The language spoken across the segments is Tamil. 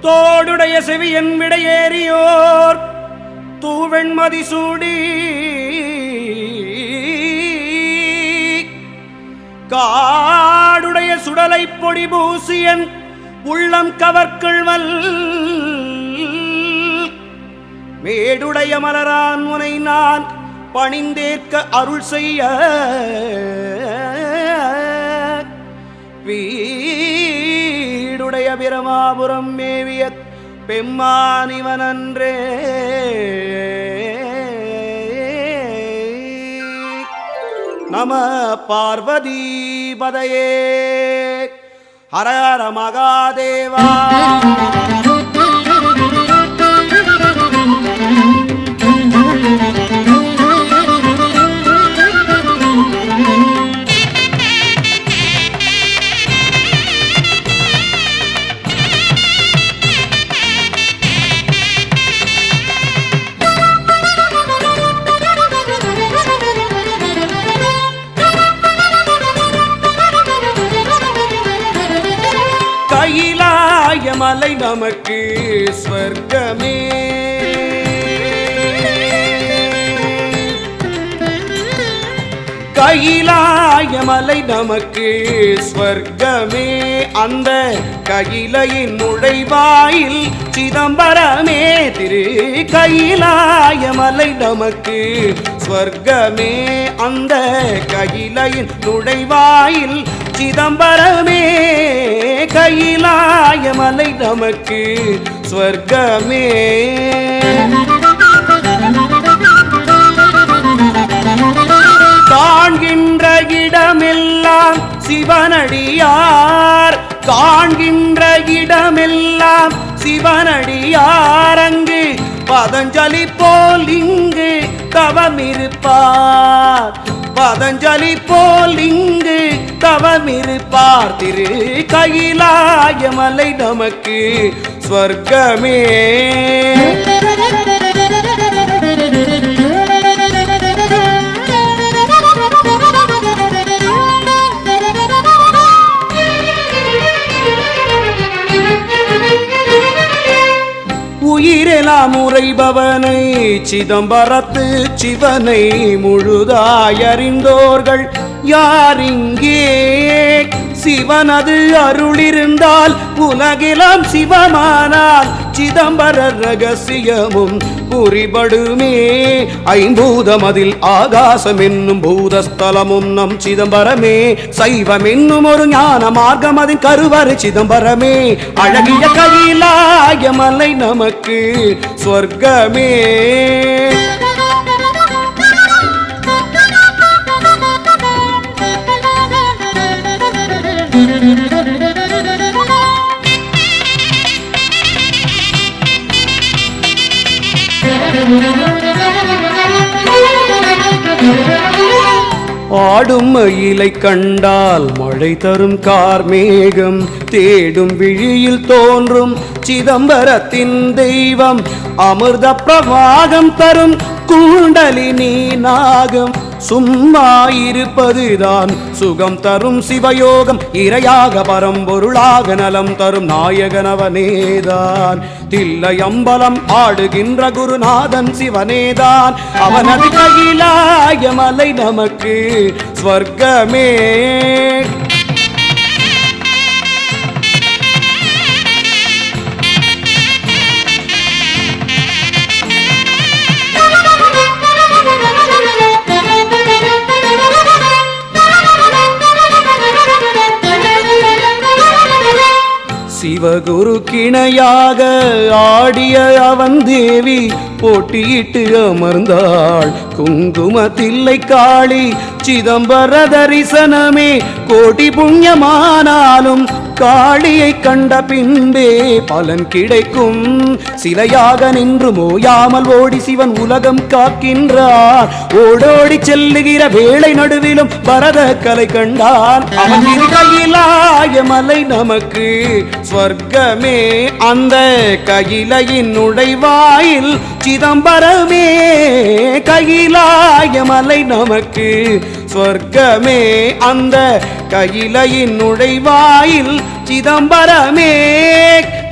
தோடுடைய செவியன் விடையேறியோர் தூவெண்மதி சூடி காடுடைய சுடலை பொடி பூசியன் உள்ளம் கவர்கள்வல் மேடுடைய மலரான் உனை நான் பணிந்தேற்க அருள் செய்ய வீடுடைய பிரமாபுரம் மேவிய பெம்மானிவனன்றே நம பார்வதி பதையே ஹர ஹர மகாதேவா. கைலாயமலை நமக்கு ஸ்வர்க்கமே, கைலாயமலை நமக்கு ஸ்வர்க்கமே, அந்த கையிலையின் நுழைவாயில் சிதம்பரமே. திரு கைலாயமலை நமக்கு ஸ்வர்க்கமே, அந்த கையிலையின் நுழைவாயில் சிதம்பரமே. கைலாயமலை நமக்கு ஸ்வர்க்கமே. காண்கின்ற இடமெல்லாம் சிவனடியார், காண்கின்ற இடமெல்லாம் சிவனடியார், அங்கு பதஞ்சலி போல் இங்கு தவமிருப்பார், பதஞ்சலி போல் இங்கு தவமிருப்பார். திரு கைலாயமலை நமக்கு ஸ்வர்க்கமே. உயிரெலாம் உரைபவனை சிதம்பரத்து சிவனை முழுதாய் அறிந்தோர்கள் யாரிங்கே? சிவனது அருளிருந்தால் உலகிலாம் சிவமானால் சிதம்பர ரகசியமும் புரிபடுமே. ஐம்பூதம் அதில் ஆகாசம் என்னும் பூதஸ்தலமும் நம் சிதம்பரமே. சைவம் என்னும் ஒரு ஞான மார்க்கம் அதின் கருவறை சிதம்பரமே. அழகிய கைலாயமலை நமக்கு ஸ்வர்க்கமே. ஆடும் மயிலை கண்டால் மழை தரும் கார்மேகம், தேடும் விழியில் தோன்றும் சிதம்பரத்தின் தெய்வம், அமிர்த பிரவாகம் தரும் குண்டலினி நாகம், சும்மா இருப்பதுதான் சுகம் தரும் சிவயோகம், இரையாக பரம்பொருளாக நலம் தரும் நாயகனவனேதான், தில்லை அம்பலம் ஆடுகின்ற குருநாதன் சிவனேதான், அவனது கைலாயமலை நமக்கு ஸ்வர்க்கமே. சிவகுரு கிணையாக ஆடிய அவன் தேவி போட்டியிட்டு அமர்ந்தாள் குங்கும தில்லை காளி. சிதம்பர தரிசனமே கோடி புண்ணியமானாலும் காளியை கண்ட பின்பே பலன் கிடைக்கும். சிலையாக நின்று மோயாமல் ஓடி சிவன் உலகம் காக்கின்றார். ஓடோடி செல்லுகிற வேளை நடுவிலும் பரத கலை கண்டான். அவன் கைலாயமலை நமக்கு ஸ்வர்க்கமே. அந்த கையிலையின் நுழைவாயில் சிதம்பரமே. கைலாயமலை நமக்கு ஸ்வர்க்கமே. அந்த கையிலையின் நுழைவாயில் சிதம்பரமே.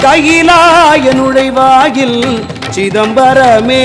கையிலாய நுழைவாயில் சிதம்பரமே.